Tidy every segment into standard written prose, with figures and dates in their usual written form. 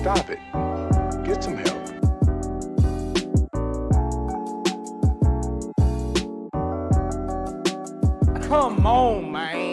Stop it. Get some help. Come on, man.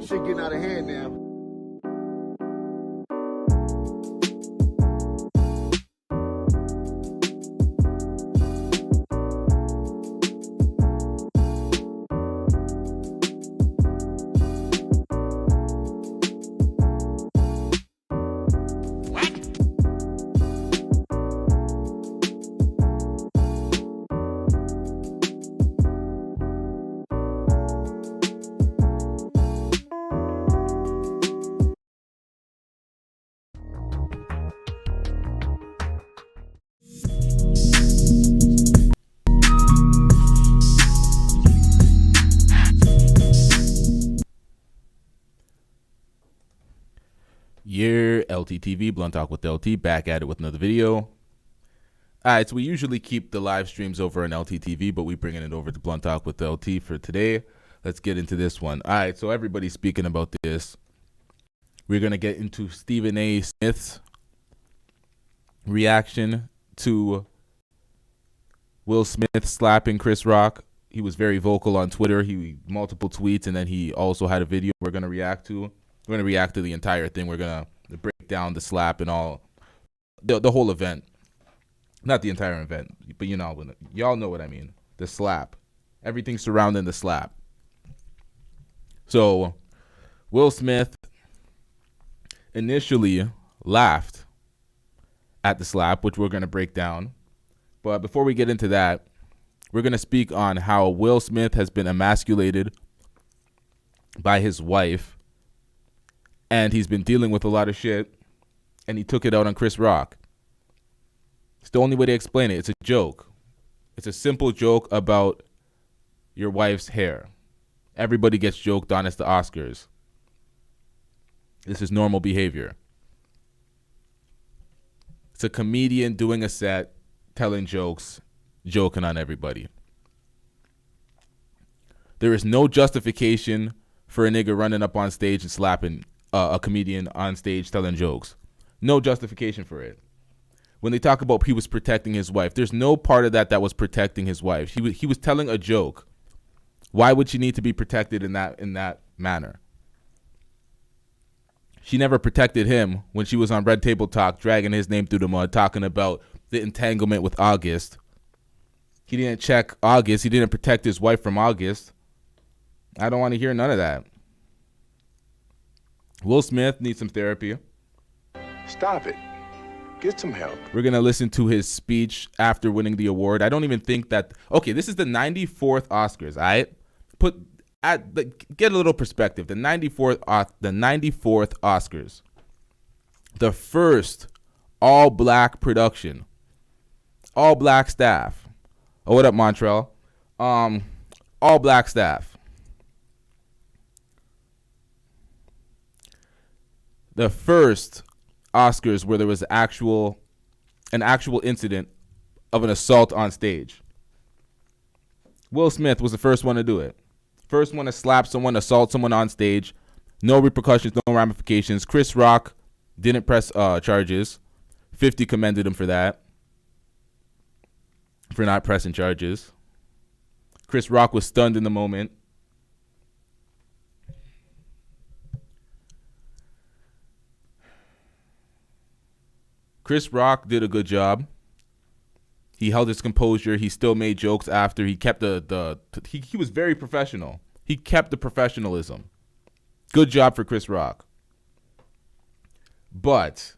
Shit getting out of hand now. LTTV, Blunt Talk with LT, back at it with another video. All right, so we usually keep the live streams over on LTTV, but we're bringing it over to Blunt Talk with LT for today. Let's get into this one. All right, so everybody's speaking about this. We're going to get into Stephen A. Smith's reaction to Will Smith slapping Chris Rock. He was very vocal on Twitter. He multiple tweets, and then he also had a video we're going to react to. We're going to react to the entire thing. We're going to break down the slap and all, the whole event. Not the entire event, but y'all know what I mean. The slap. Everything surrounding the slap. So, Will Smith initially laughed at the slap, which we're going to break down. But before we get into that, we're going to speak on how Will Smith has been emasculated by his wife, and he's been dealing with a lot of shit, and he took it out on Chris Rock. It's the only way to explain it. It's a joke. It's a simple joke about your wife's hair. Everybody gets joked on. It's the Oscars. This is normal behavior. It's a comedian doing a set, telling jokes, joking on everybody. There is no justification for a nigga running up on stage and slapping a comedian on stage telling jokes. No justification for it. When they talk about he was protecting his wife, there's no part of that was protecting his wife. He was telling a joke. Why would she need to be protected in that manner? She never protected him when she was on Red Table Talk, dragging his name through the mud, talking about the entanglement with August. He didn't check August. He didn't protect his wife from August. I don't want to hear none of that. Will Smith needs some therapy. Stop it. Get some help. We're going to listen to his speech after winning the award. I don't even think that... Okay, this is the 94th Oscars, all right? Get a little perspective. The 94th Oscars. The first all-black production. All-black staff. Oh, what up, Montreal? All-black staff. The first Oscars where there was an actual incident of an assault on stage. Will Smith was the first one to do it. First one to slap someone, assault someone on stage. No repercussions, no ramifications. Chris Rock didn't press charges. 50 commended him for that. For not pressing charges. Chris Rock was stunned in the moment. Chris Rock did a good job. He held his composure. He still made jokes after. He kept he was very professional. He kept the professionalism. Good job for Chris Rock. But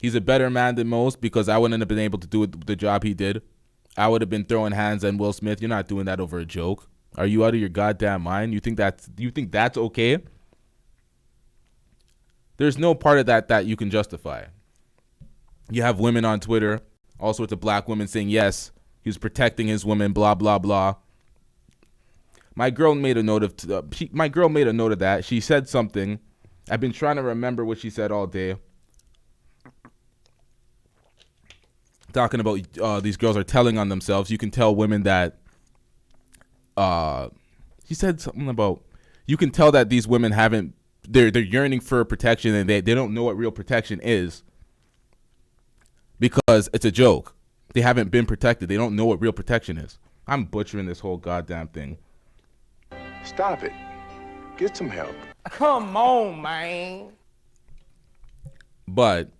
he's a better man than most because I wouldn't have been able to do the job he did. I would have been throwing hands on Will Smith. You're not doing that over a joke. Are you out of your goddamn mind? You think that's okay? There's no part of that you can justify. You have women on Twitter, all sorts of black women saying, yes, he was protecting his woman, blah, blah, blah. My girl made a note of that. She said something. I've been trying to remember what she said all day. Talking about these girls are telling on themselves. You can tell women that she said something about you can tell that these women they're yearning for protection and they don't know what real protection is because it's a joke. They haven't been protected. They don't know what real protection is. I'm butchering this whole goddamn thing. Stop it. Get some help. Come on, man. But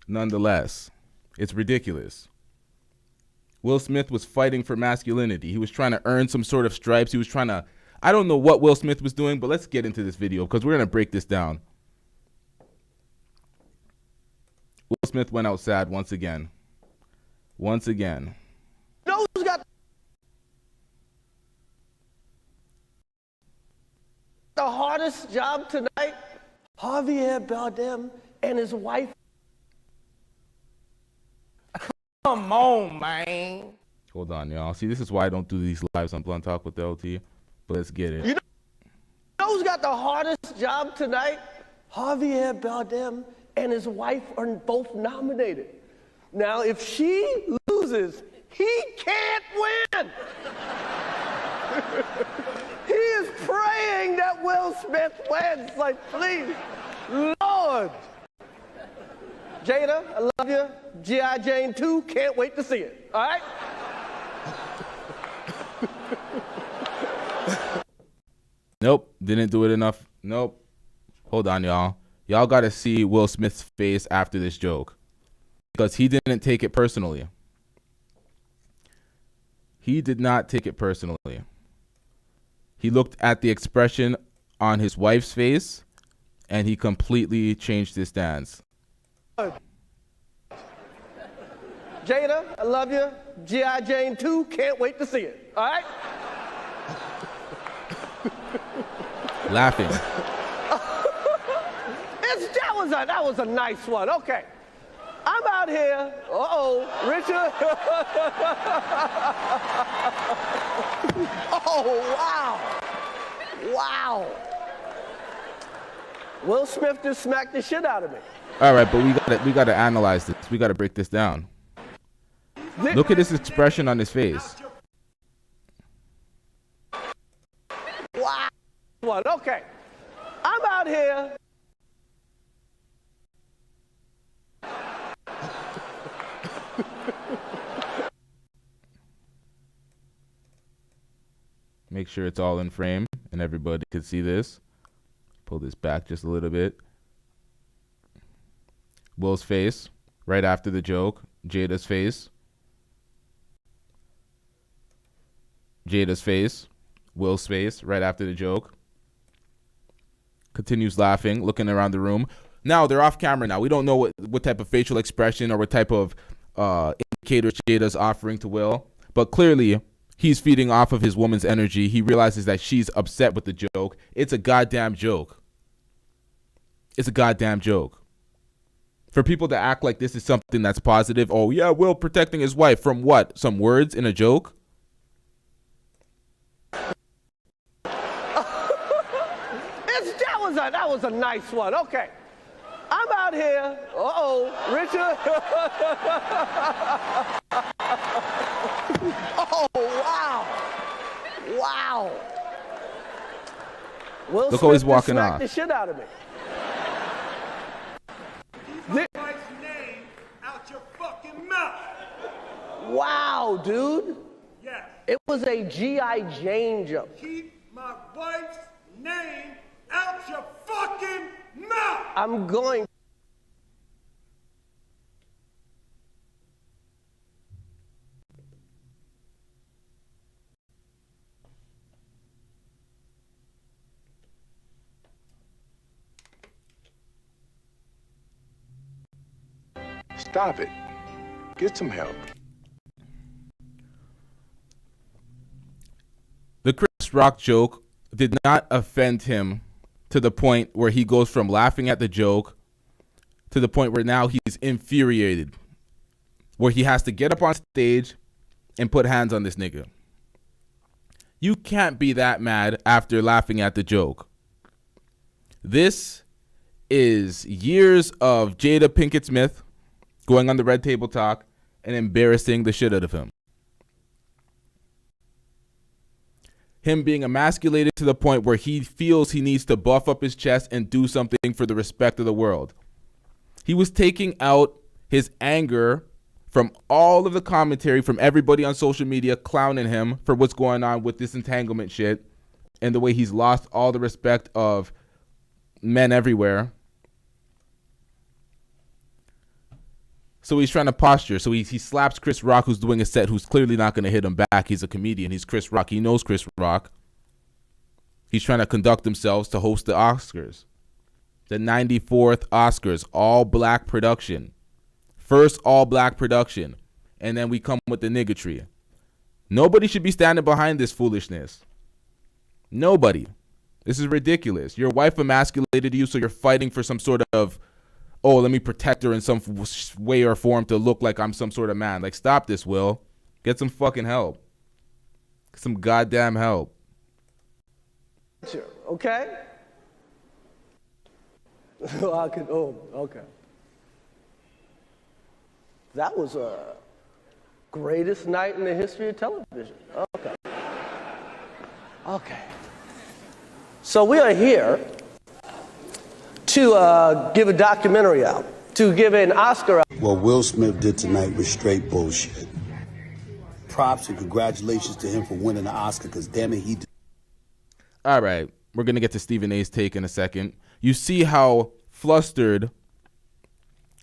nonetheless, it's ridiculous. Will Smith was fighting for masculinity. He was trying to earn some sort of stripes. He was trying to, I don't know what Will Smith was doing, but let's get into this video because we're going to break this down. Will Smith went out sad once again. Once again. Who's got the hardest job tonight? Javier Bardem and his wife. Come on, man. Hold on, y'all. See, this is why I don't do these lives on Blunt Talk with LT. But let's get it. You know who's got the hardest job tonight? Javier Bardem and his wife are both nominated. Now, if she loses, he can't win. He is praying that Will Smith wins. Like, please, Lord. Jada, I love you. G.I. Jane 2, can't wait to see it. All right? Nope, didn't do it enough. Nope. Hold on, y'all. Y'all got to see Will Smith's face after this joke because he didn't take it personally. He did not take it personally. He looked at the expression on his wife's face and he completely changed his stance. Jada, I love you. G.I. Jane 2, can't wait to see it. All right? Laughing. That was a nice one. Okay. I'm out here. Richard. Oh, wow. Wow. Will Smith just smacked the shit out of me. All right, but we gotta analyze this. We gotta break this down. Look at his expression on his face. Wow. One. Okay. I'm out here. Make sure it's all in frame and everybody can see this. Pull this back just a little bit. Will's face right after the joke. Jada's face. Jada's face. Will's face right after the joke. Continues laughing, looking around the room. Now they're off camera now. We don't know what type of facial expression or what type of indicator Jada's offering to Will. But clearly, he's feeding off of his woman's energy. He realizes that she's upset with the joke. It's a goddamn joke. It's a goddamn joke. For people to act like this is something that's positive. Oh, yeah, Will protecting his wife from what? Some words in a joke? That was a nice one. Okay. I'm out here. Richard. Oh, wow. Wow. Will Look how he's Smith walking smacked off. the shit out of me. Keep my wife's name out your fucking mouth. Wow, dude. Yes. It was a G.I. Jane joke. Keep my wife's name out your fucking mouth. I'm going. Stop it. Get some help. The Chris Rock joke did not offend him to the point where he goes from laughing at the joke to the point where now he's infuriated, where he has to get up on stage and put hands on this nigga. You can't be that mad after laughing at the joke. This is years of Jada Pinkett Smith going on the Red Table Talk and embarrassing the shit out of him. Him being emasculated to the point where he feels he needs to buff up his chest and do something for the respect of the world. He was taking out his anger from all of the commentary from everybody on social media clowning him for what's going on with this entanglement shit and the way he's lost all the respect of men everywhere. So he's trying to posture. So he slaps Chris Rock, who's doing a set, who's clearly not going to hit him back. He's a comedian. He's Chris Rock. He knows Chris Rock. He's trying to conduct themselves to host the Oscars. The 94th Oscars, all black production. First all black production. And then we come with the niggatry. Nobody should be standing behind this foolishness. Nobody. This is ridiculous. Your wife emasculated you, so you're fighting for some sort of, oh, let me protect her in some way or form to look like I'm some sort of man. Like, stop this, Will. Get some fucking help. Some goddamn help. Okay? Okay. That was a greatest night in the history of television. Okay. So we are here to give a documentary out, to give an Oscar out. What Will Smith did tonight was straight bullshit. Props and congratulations to him for winning the Oscar, because damn it, he did. All right, we're going to get to Stephen A's take in a second. You see how flustered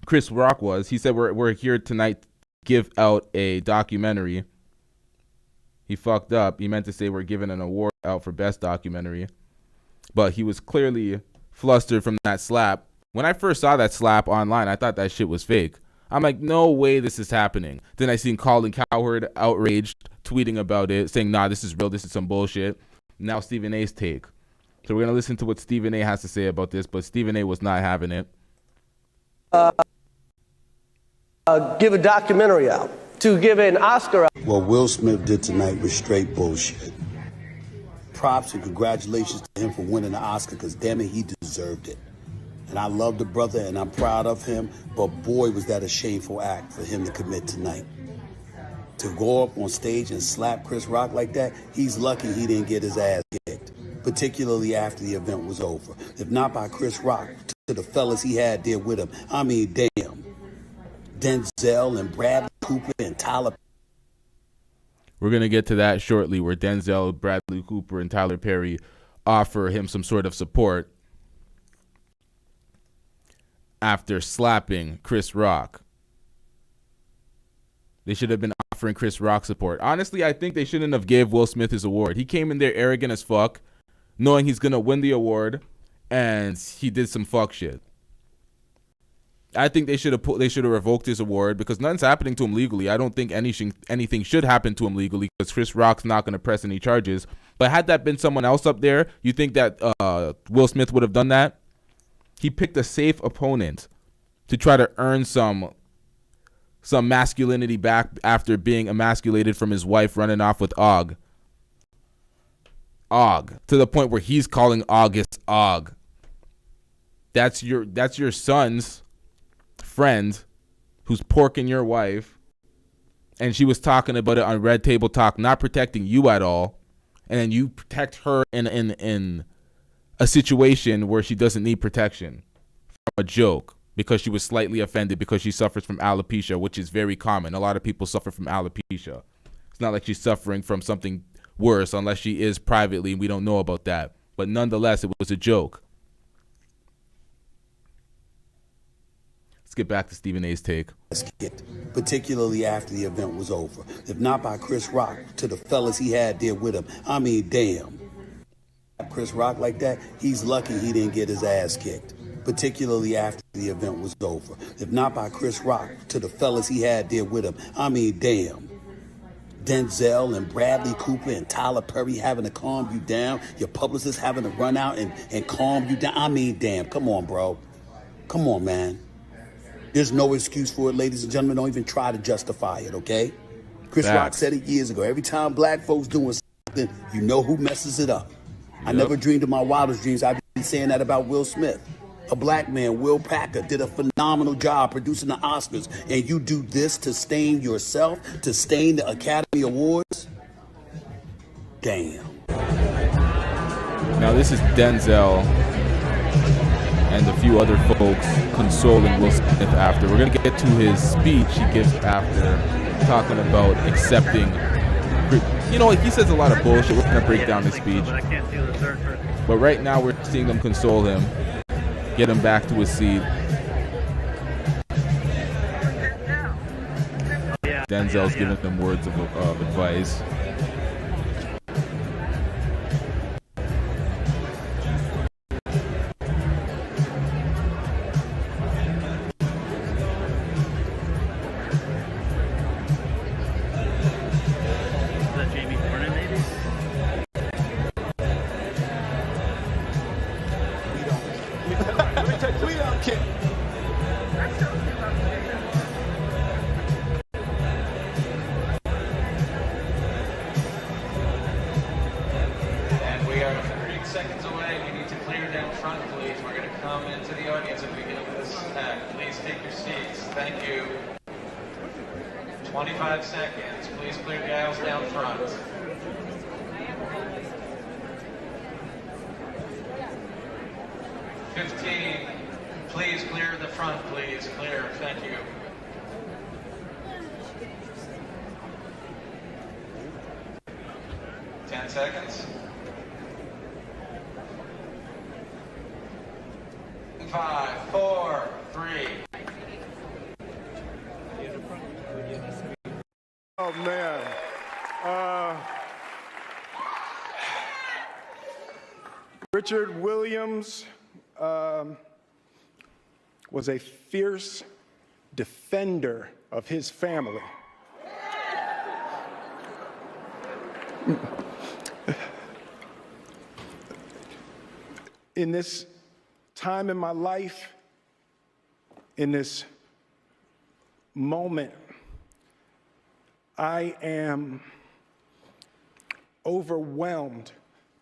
Chris Rock was. He said we're here tonight to give out a documentary. He fucked up. He meant to say we're giving an award out for best documentary. But he was clearly flustered from that slap. When I first saw that slap online, I thought that shit was fake. I'm like, no way this is happening. Then I seen Colin Cowherd outraged, tweeting about it, saying, nah, this is real, this is some bullshit. Now Stephen A's take. So we're going to listen to what Stephen A has to say about this, but Stephen A was not having it. Give a documentary out, to give an Oscar out. What Will Smith did tonight was straight bullshit. Props and congratulations to him for winning the Oscar, because damn it, he deserved it. And I love the brother and I'm proud of him, but boy, was that a shameful act for him to commit tonight. To go up on stage and slap Chris Rock like that, he's lucky he didn't get his ass kicked, particularly after the event was over. If not by Chris Rock, to the fellas he had there with him. I mean, damn. Denzel and Bradley Cooper and Tyler. We're going to get to that shortly, where Denzel, Bradley Cooper, and Tyler Perry offer him some sort of support after slapping Chris Rock. They should have been offering Chris Rock support. Honestly, I think they shouldn't have gave Will Smith his award. He came in there arrogant as fuck, knowing he's going to win the award, and he did some fuck shit. I think they should have revoked his award, because nothing's happening to him legally. I don't think anything should happen to him legally, because Chris Rock's not going to press any charges. But had that been someone else up there, you think that Will Smith would have done that? He picked a safe opponent to try to earn some masculinity back after being emasculated from his wife running off with Og. Og, to the point where he's calling August Og. That's your son's friend who's porking your wife, and she was talking about it on Red Table Talk, not protecting you at all, and then you protect her in a situation where she doesn't need protection from a joke because she was slightly offended because she suffers from alopecia, which is very common. A lot of people suffer from alopecia. It's not like she's suffering from something worse unless she is privately, and we don't know about that. But nonetheless, it was a joke. Let's get back to Stephen A's take. Particularly after the event was over. If not by Chris Rock, to the fellas he had there with him. I mean, damn. Chris Rock like that, he's lucky he didn't get his ass kicked, particularly after the event was over. If not by Chris Rock, to the fellas he had there with him. I mean, damn. Denzel and Bradley Cooper and Tyler Perry having to calm you down, your publicist having to run out and calm you down. I mean, damn, come on, bro. Come on, man. There's no excuse for it, ladies and gentlemen. Don't even try to justify it, okay? Chris Rock said it years ago. Every time black folks doing something, you know who messes it up. I never dreamed in my wildest dreams I'd be saying that about Will Smith. A black man, Will Packer, did a phenomenal job producing the Oscars, and you do this to stain yourself, to stain the Academy Awards? Damn. Now this is Denzel and a few other folks consoling Will Smith after. We're going to get to his speech he gives after talking about accepting. You know, he says a lot of bullshit. We're going to break down his speech. But right now we're seeing them console him, get him back to his seat. Denzel's giving them words of advice. Oh, man. Richard Williams was a fierce defender of his family. In this time in my life, in this moment, I am overwhelmed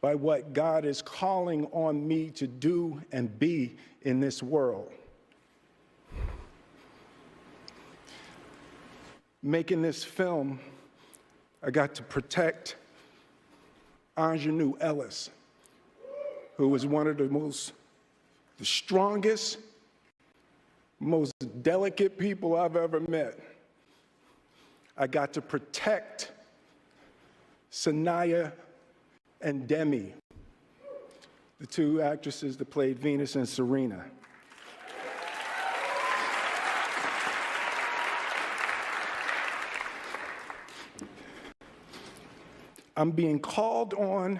by what God is calling on me to do and be in this world. Making this film, I got to protect Ingenue Ellis, who was one of the strongest, most delicate people I've ever met. I got to protect Sanaya and Demi, the two actresses that played Venus and Serena. I'm being called on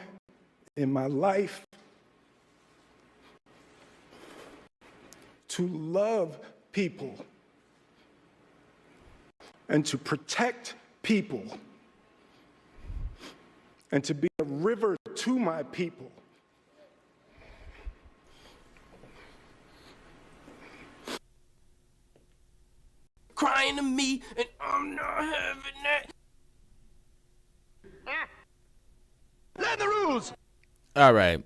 in my life to love people and to protect people and to be a river to my people. Crying to me, and I'm not having that. Learn the rules. All right.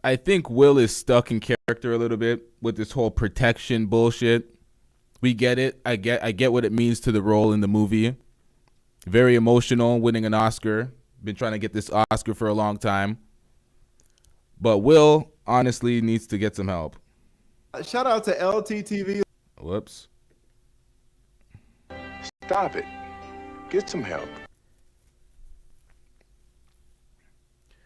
I think Will is stuck in character a little bit with this whole protection bullshit. We get it. I get what it means to the role in the movie. Very emotional, winning an Oscar. Been trying to get this Oscar for a long time. But Will honestly needs to get some help. Shout out to LTTV. Whoops. Stop it. Get some help.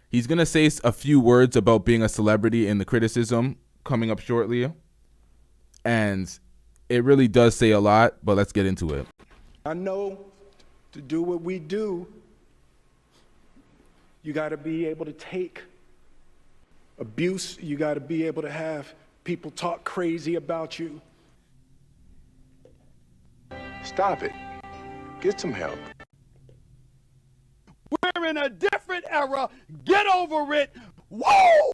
He's going to say a few words about being a celebrity in the criticism coming up shortly. And it really does say a lot, but let's get into it. I know to do what we do, you got to be able to take abuse. You got to be able to have people talk crazy about you. Stop it. Get some help. We're in a different era. Get over it. Whoa!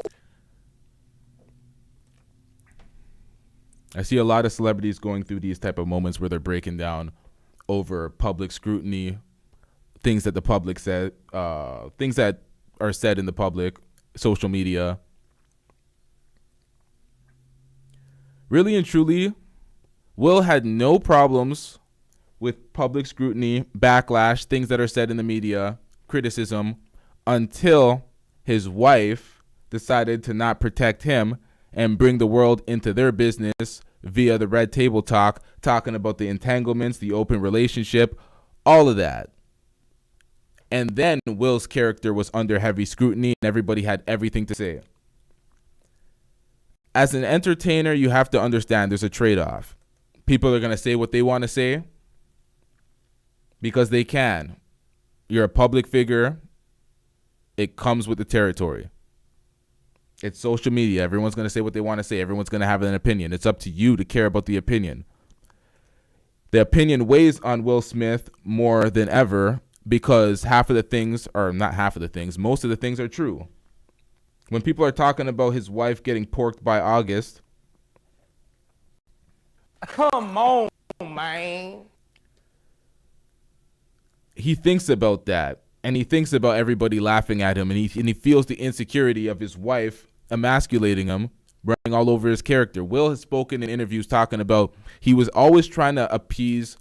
I see a lot of celebrities going through these type of moments where they're breaking down over public scrutiny, things that the public said, things that are said in the public, social media. Really and truly, Will had no problems with public scrutiny, backlash, things that are said in the media, criticism, until his wife decided to not protect him and bring the world into their business via the red table talk, talking about the entanglements, the open relationship, all of that. And then Will's character was under heavy scrutiny and everybody had everything to say. As an entertainer, you have to understand there's a trade-off. People are going to say what they want to say because they can. You're a public figure. It comes with the territory. It's social media. Everyone's going to say what they want to say. Everyone's going to have an opinion. It's up to you to care about the opinion. The opinion weighs on Will Smith more than ever because half of the things, or not half of the things, most of the things are true. When people are talking about his wife getting porked by August, Come on, man. he thinks about that. And he thinks about everybody laughing at him. And he feels the insecurity of his wife emasculating him, running all over his character. Will has spoken in interviews talking about he was always trying to appease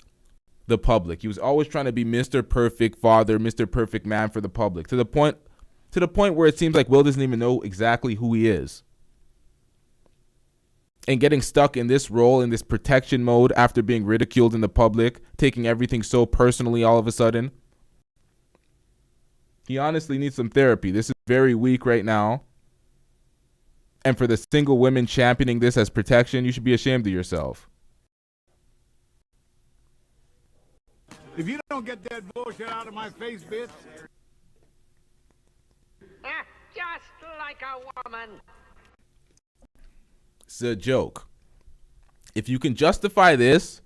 the public. He was always trying to be Mr. Perfect father, Mr. Perfect man for the public, to the point where it seems like Will doesn't even know exactly who he is. And getting stuck in this role, in this protection mode after being ridiculed in the public, taking everything so personally all of a sudden. He honestly needs some therapy. This is very weak right now. And for the single women championing this as protection, you should be ashamed of yourself. If you don't get that bullshit out of my face, bitch. Just like a woman. It's a joke. If you can justify this,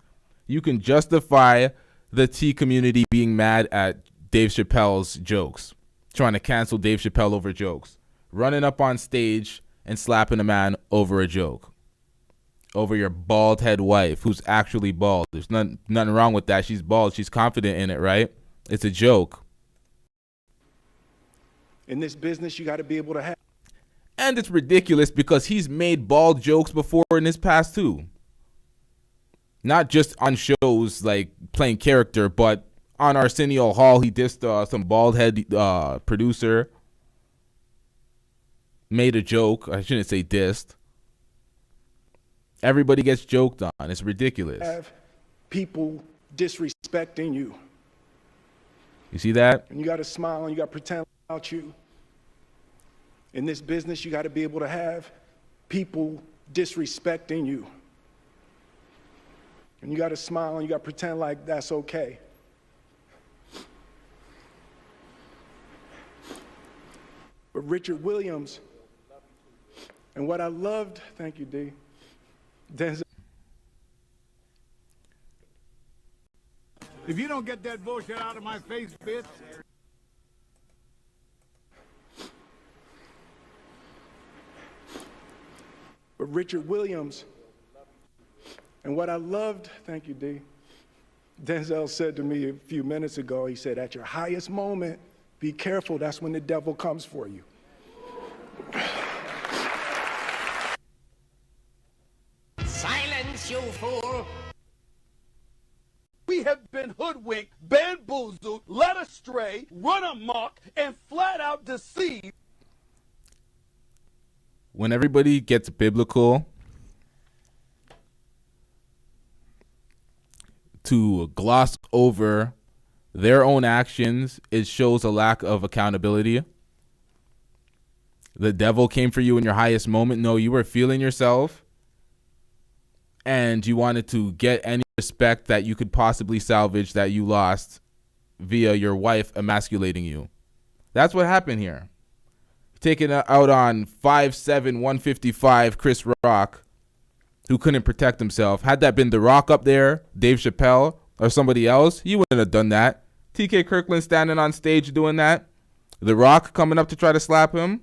you can justify the T community being mad at Dave Chappelle's jokes, trying to cancel Dave Chappelle over jokes, running up on stage and slapping a man over a joke, over your bald head wife who's actually bald. There's nothing wrong with that. She's bald. She's confident in it, right? It's a joke. In this business, you got to be able to have. And it's ridiculous because he's made bald jokes before in his past too. Not just on shows like playing character, but on Arsenio Hall, he dissed some bald head producer. Made a joke. I shouldn't say dissed. Everybody gets joked on. It's ridiculous. Have people disrespecting you. You see that? And you got to smile and you got to pretend about you. In this business, you got to be able to have people disrespecting you. And you got to smile and you got to pretend like that's okay. But Richard Williams, and what I loved, thank you, D. Denzel. If you don't get that bullshit out of my face, bitch. But Richard Williams, and what I loved, thank you, D. Denzel said to me a few minutes ago, he said, at your highest moment, be careful, that's when the devil comes for you. Silence, you fool. We have been hoodwinked, bamboozled, led astray, run amok, and flat out deceived. When everybody gets biblical to gloss over their own actions, it shows a lack of accountability. The devil came for you in your highest moment. No, you were feeling yourself and you wanted to get any respect that you could possibly salvage that you lost via your wife emasculating you. That's what happened here. Taking out on 5'7", 155 Chris Rock, who couldn't protect himself. Had that been The Rock up there, Dave Chappelle, or somebody else, you wouldn't have done that. TK Kirkland standing on stage doing that. The Rock coming up to try to slap him.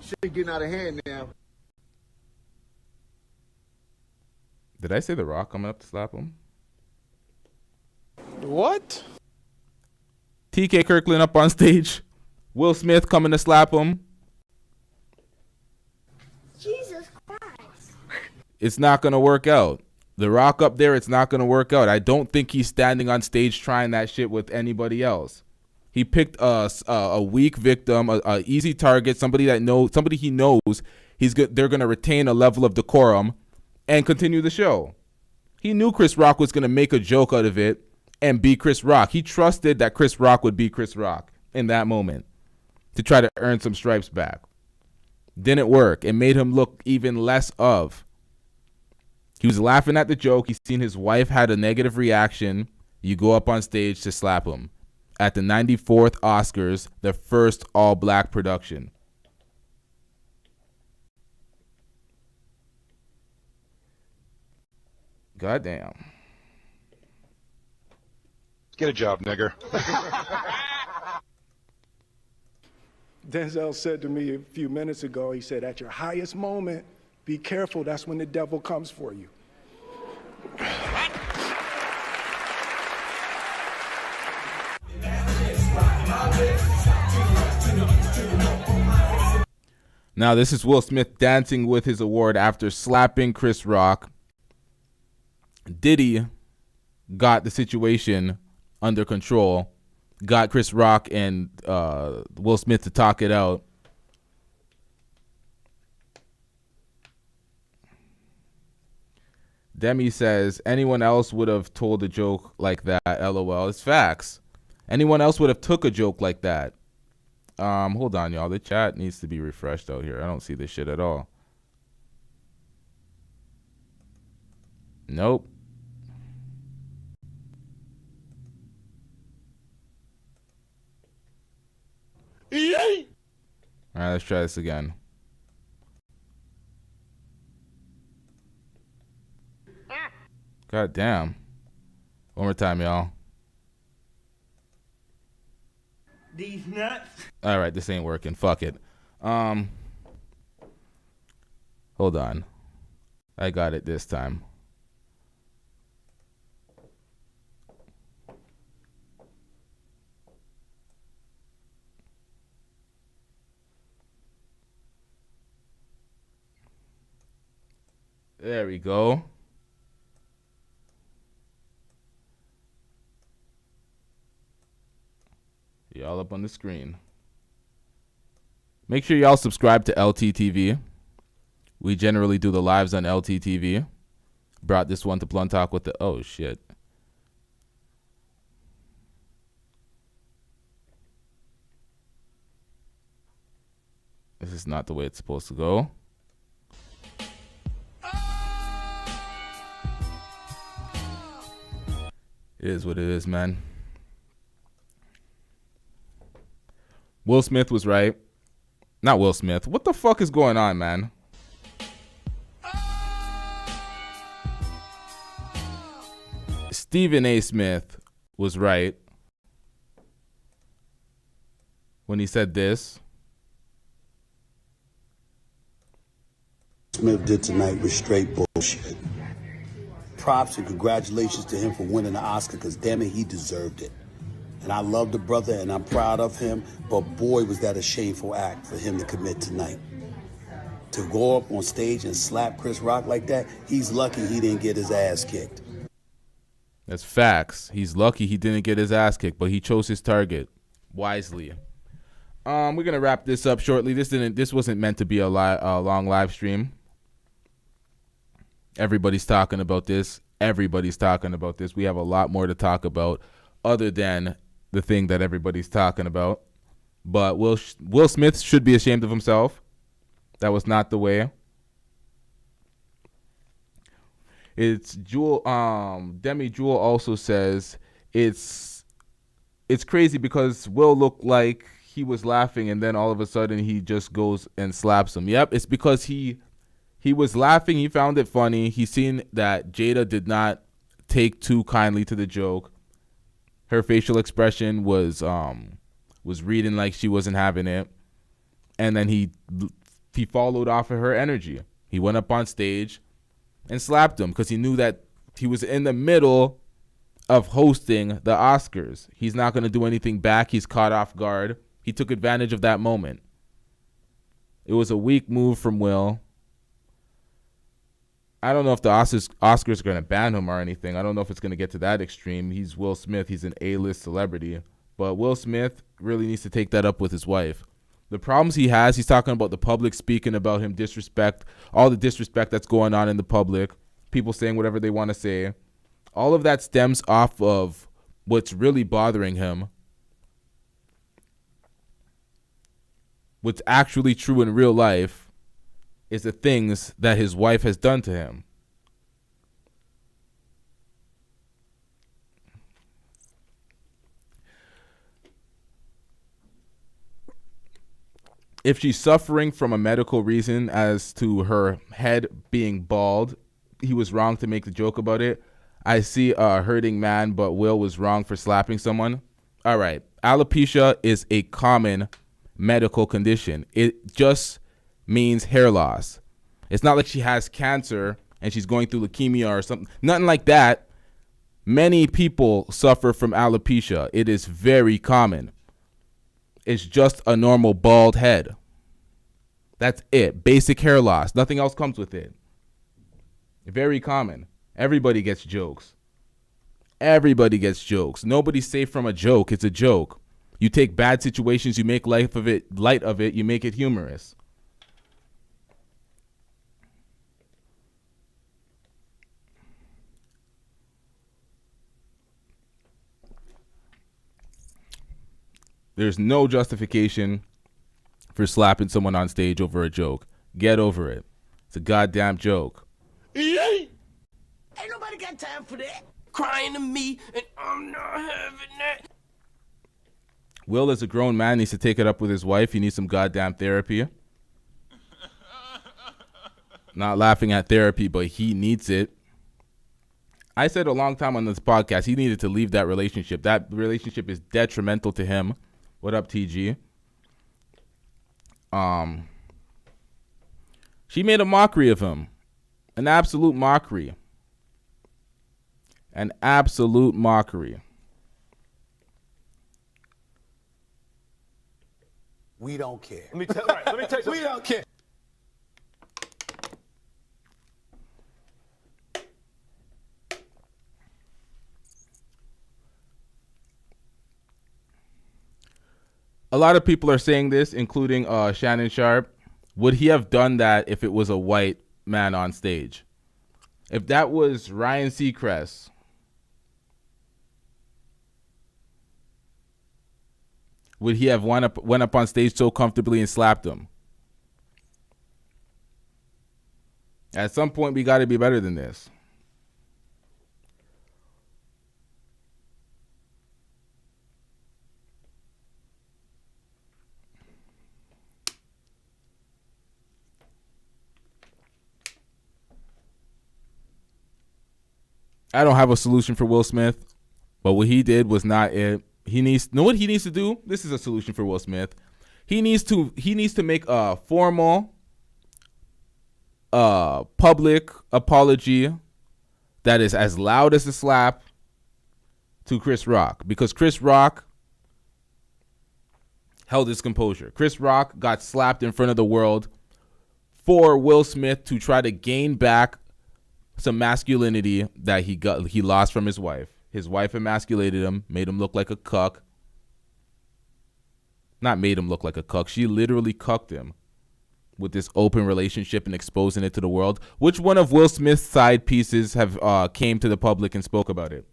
Shit getting out of hand now. Did I say The Rock coming up to slap him? What? TK Kirkland up on stage. Will Smith coming to slap him. Jesus Christ. It's not going to work out. The Rock up there, it's not going to work out. I don't think he's standing on stage trying that shit with anybody else. He picked a weak victim, a easy target, somebody he knows they're going to retain a level of decorum and continue the show. He knew Chris Rock was going to make a joke out of it and be Chris Rock. He trusted that Chris Rock would be Chris Rock in that moment to try to earn some stripes back. Didn't work. It made him look even less of. He was laughing at the joke. He's seen his wife had a negative reaction. You go up on stage to slap him. At the 94th Oscars, the first all-black production. Goddamn. Get a job, nigger. Denzel said to me a few minutes ago, he said, at your highest moment, be careful, that's when the devil comes for you. Now, this is Will Smith dancing with his award after slapping Chris Rock. Diddy got the situation under control, got Chris Rock and Will Smith to talk it out. Demi says, anyone else would have told a joke like that, LOL. It's facts. Anyone else would have took a joke like that. Hold on, y'all. The chat needs to be refreshed out here. I don't see this shit at all. Nope. Yay! All right, let's try this again. God damn. One more time, y'all. These nuts. All right, this ain't working. Fuck it. Hold on. I got it this time. There we go. Y'all up on the screen. Make sure y'all subscribe to LTTV. We generally do the lives on LTTV. Brought this one to Blunt Talk with the... Oh, shit. This is not the way it's supposed to go. It is what it is, man. Will Smith was right. Not Will Smith. What the fuck is going on, man? Stephen A. Smith was right when he said this. Smith did tonight was straight bullshit. Props and congratulations to him for winning the Oscar, because damn it, he deserved it. And I love the brother and I'm proud of him, but boy, was that a shameful act for him to commit tonight. To go up on stage and slap Chris Rock like that, he's lucky he didn't get his ass kicked. That's facts. He's lucky he didn't get his ass kicked, but he chose his target wisely. We're gonna wrap this up shortly. This wasn't meant to be a long live stream. Everybody's talking about this. Everybody's talking about this. We have a lot more to talk about other than the thing that everybody's talking about. But Will Smith should be ashamed of himself. That was not the way. It's Jewel. Demi Jewel also says it's crazy because Will looked like he was laughing and then all of a sudden he just goes and slaps him. Yep, it's because he was laughing. He found it funny. He seen that Jada did not take too kindly to the joke. Her facial expression was reading like she wasn't having it. And then he followed off of her energy. He went up on stage and slapped him because he knew that he was in the middle of hosting the Oscars. He's not going to do anything back. He's caught off guard. He took advantage of that moment. It was a weak move from Will. I don't know if the Oscars are going to ban him or anything. I don't know if it's going to get to that extreme. He's Will Smith. He's an A-list celebrity. But Will Smith really needs to take that up with his wife. The problems he has, he's talking about the public speaking about him, disrespect, all the disrespect that's going on in the public, people saying whatever they want to say. All of that stems off of what's really bothering him. What's actually true in real life is the things that his wife has done to him. If she's suffering from a medical reason as to her head being bald, he was wrong to make the joke about it. I see a hurting man, but Will was wrong for slapping someone. All right. Alopecia is a common medical condition. It just means hair loss. It's not like she has cancer and she's going through leukemia or something. Nothing like that. Many people suffer from alopecia. It is very common. It's just a normal bald head. That's it. Basic hair loss. Nothing else comes with it. Very common. Everybody gets jokes. Everybody gets jokes. Nobody's safe from a joke. It's a joke. You take bad situations, you make light of it, you make it humorous. There's no justification for slapping someone on stage over a joke. Get over it. It's a goddamn joke. Ain't nobody got time for that. Crying to me, and I'm not having that. Will, as a grown man, needs to take it up with his wife. He needs some goddamn therapy. Not laughing at therapy, but he needs it. I said a long time on this podcast, he needed to leave that relationship. That relationship is detrimental to him. What up, TG? She made a mockery of him. An absolute mockery. An absolute mockery. We don't care. Let me tell you something. We don't care. A lot of people are saying this, including Shannon Sharp. Would he have done that if it was a white man on stage? If that was Ryan Seacrest, would he have went up on stage so comfortably and slapped him? At some point, we got to be better than this. I don't have a solution for Will Smith, but what he did was not it. Know what he needs to do? This is a solution for Will Smith. He needs to make a formal public apology that is as loud as a slap to Chris Rock, because Chris Rock held his composure. Chris Rock got slapped in front of the world for Will Smith to try to gain back some masculinity that he lost from his wife. His wife emasculated him, made him look like a cuck. Not made him look like a cuck. She literally cucked him with this open relationship and exposing it to the world. Which one of Will Smith's side pieces have came to the public and spoke about it?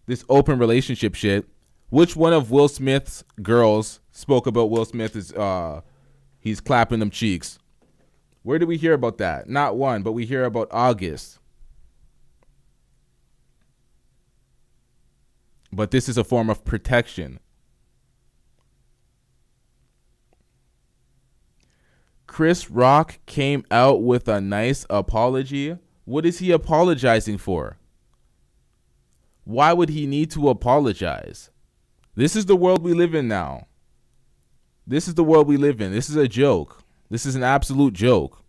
This open relationship shit. Which one of Will Smith's girls spoke about Will Smith as he's clapping them cheeks? Where do we hear about that? Not one, but we hear about August. But this is a form of protection. Chris Rock came out with a nice apology. What is he apologizing for? Why would he need to apologize? This is the world we live in now. This is the world we live in. This is a joke. This is an absolute joke.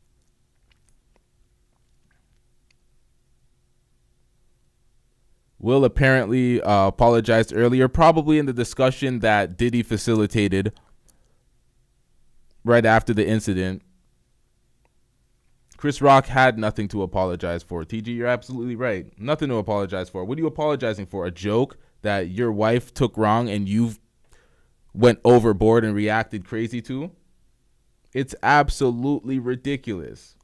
Will apparently apologized earlier, probably in the discussion that Diddy facilitated right after the incident. Chris Rock had nothing to apologize for. TG, you're absolutely right. Nothing to apologize for. What are you apologizing for? A joke that your wife took wrong and you went overboard and reacted crazy to? It's absolutely ridiculous.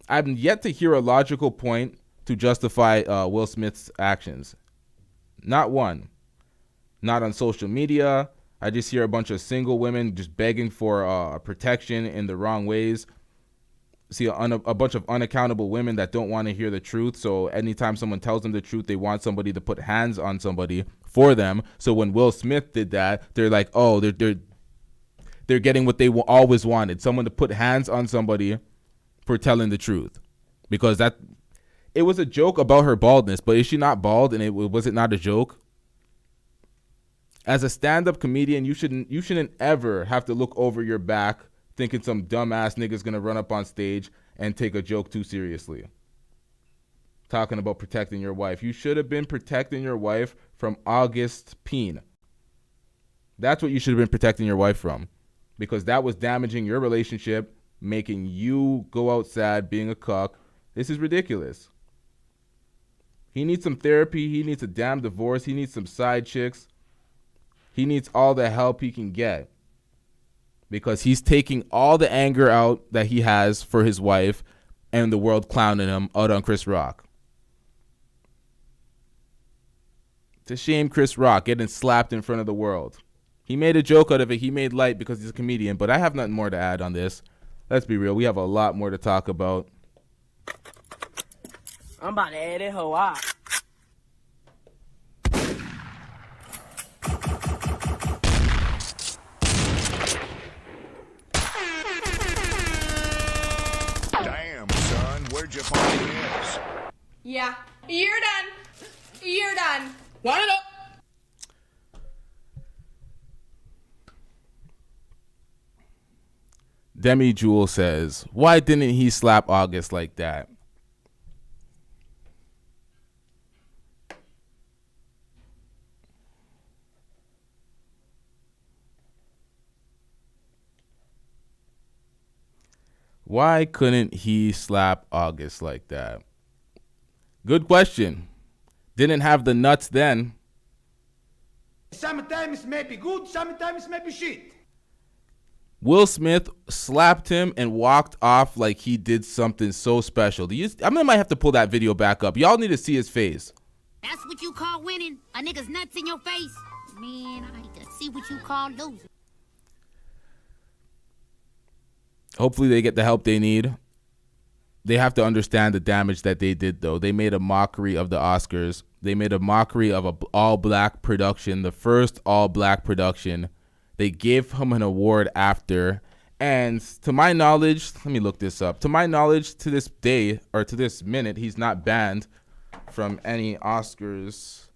I've yet to hear a logical point to justify Will Smith's actions. Not one. Not on social media. I just hear a bunch of single women just begging for protection in the wrong ways. See a bunch of unaccountable women that don't want to hear the truth. So anytime someone tells them the truth, they want somebody to put hands on somebody for them. So when Will Smith did that, they're like, oh, they're getting what they always wanted, someone to put hands on somebody for telling the truth. Because that it was a joke about her baldness, but is she not bald? And was it not a joke? As a stand-up comedian, you shouldn't ever have to look over your back thinking some dumbass nigga's gonna run up on stage and take a joke too seriously. Talking about protecting your wife. You should have been protecting your wife from August Peen. That's what you should have been protecting your wife from. Because that was damaging your relationship, making you go out sad, being a cuck. This is ridiculous. He needs some therapy. He needs a damn divorce. He needs some side chicks. He needs all the help he can get. Because he's taking all the anger out that he has for his wife and the world clowning him out on Chris Rock. It's a shame Chris Rock getting slapped in front of the world. He made a joke out of it. He made light because he's a comedian. But I have nothing more to add on this. Let's be real. We have a lot more to talk about. I'm about to add it hoe out. Damn, son, where'd you find this? Yeah, you're done. You're done. Line it up. Demi Jewel says, why didn't he slap August like that? Why couldn't he slap August like that? Good question. Didn't have the nuts then. Sometimes maybe good, sometimes maybe shit. Will Smith slapped him and walked off like he did something so special. I might have to pull that video back up. Y'all need to see his face. That's what you call winning? A nigga's nuts in your face? Man, I need to see what you call losing. Hopefully they get the help they need. They have to understand the damage that they did, though. They made a mockery of the Oscars. They made a mockery of an all-black production, the first all-black production. They gave him an award after. And to my knowledge, let me look this up. To my knowledge, to this day, or to this minute, he's not banned from any Oscars.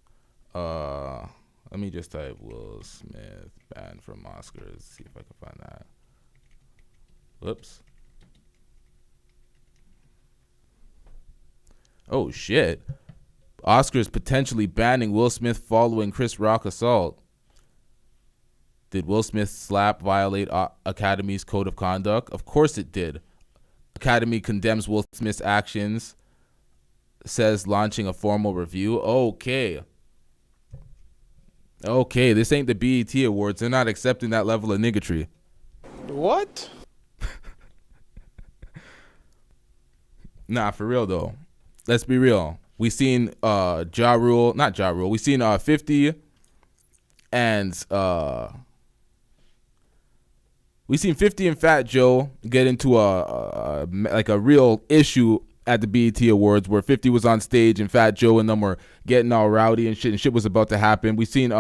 Let me just type Will Smith banned from Oscars. See if I can find that. Whoops. Oh, shit. Oscars potentially banning Will Smith following Chris Rock assault. Did Will Smith's slap violate Academy's code of conduct? Of course it did. Academy condemns Will Smith's actions, says launching a formal review. Okay, this ain't the BET Awards. They're not accepting that level of niggatry. What? Nah, for real though. Let's be real. We seen Ja Rule. We seen 50 and we seen 50 and Fat Joe get into a real issue at the BET Awards where 50 was on stage and Fat Joe and them were getting all rowdy and shit was about to happen. We seen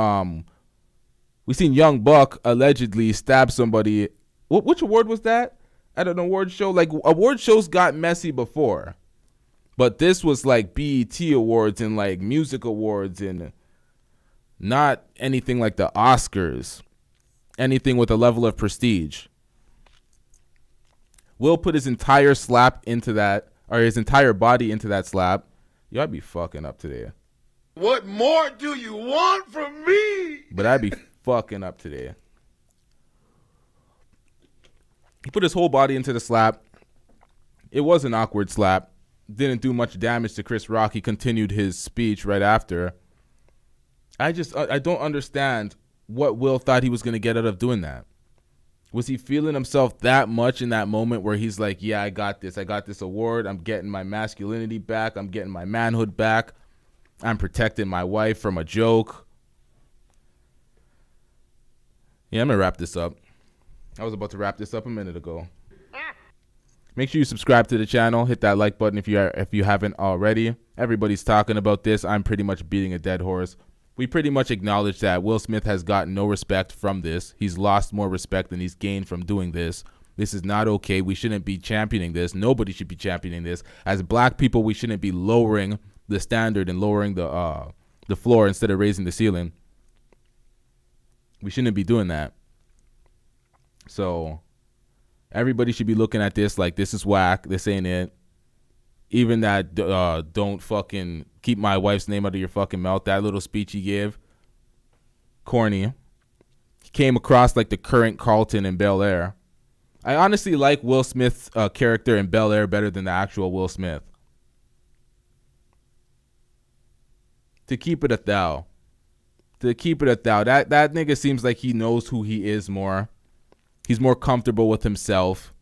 Young Buck allegedly stab somebody. Which award was that? At an award show? Like, award shows got messy before. But this was like BET awards and like music awards and not anything like the Oscars. Anything with a level of prestige. Will put his entire slap into that, or his entire body into that slap. Yo, I'd be fucking up today. What more do you want from me? But I'd be fucking up today. He put his whole body into the slap. It was an awkward slap. Didn't do much damage to Chris Rock. He continued his speech right after. I don't understand what Will thought he was going to get out of doing that. Was he feeling himself that much in that moment where he's like, yeah, I got this. I got this award. I'm getting my masculinity back. I'm getting my manhood back. I'm protecting my wife from a joke. Yeah, I'm going to wrap this up. I was about to wrap this up a minute ago. Make sure you subscribe to the channel. Hit that like button if you haven't already. Everybody's talking about this. I'm pretty much beating a dead horse. We pretty much acknowledge that Will Smith has gotten no respect from this. He's lost more respect than he's gained from doing this. This is not okay. We shouldn't be championing this. Nobody should be championing this. As black people, we shouldn't be lowering the standard and lowering the floor instead of raising the ceiling. We shouldn't be doing that. So everybody should be looking at this like this is whack. This ain't it. Even that don't fucking keep my wife's name out of your fucking mouth. That little speech he gave. Corny. He came across like the current Carlton in Bel Air. I honestly like Will Smith's character in Bel Air better than the actual Will Smith. To keep it a thou. That nigga seems like he knows who he is more. He's more comfortable with himself.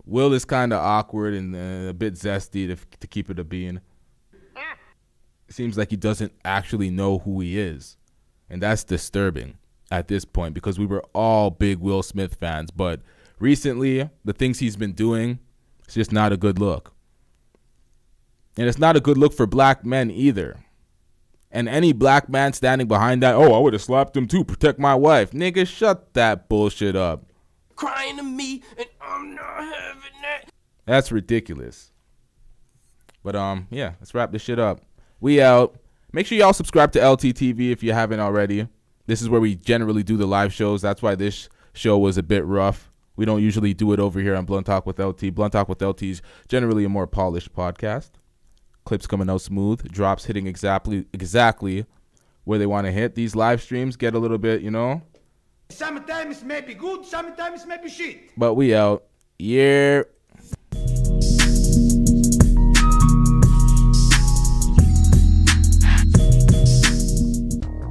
Will is kind of awkward and a bit zesty to keep it a bean. It seems like he doesn't actually know who he is. And that's disturbing at this point because we were all big Will Smith fans. But recently, the things he's been doing, it's just not a good look. And it's not a good look for black men either. And any black man standing behind that, oh, I would have slapped him too, protect my wife. Nigga, shut that bullshit up. Crying to me, and I'm not having that. That's ridiculous. But yeah, let's wrap this shit up. We out. Make sure y'all subscribe to LTTV if you haven't already. This is where we generally do the live shows. That's why this show was a bit rough. We don't usually do it over here on Blunt Talk with LT. Blunt Talk with LT is generally a more polished podcast. Clips coming out smooth. Drops hitting exactly where they want to hit. These live streams get a little bit, you know. Sometimes it may be good, sometimes it may be shit. But we out. Yeah.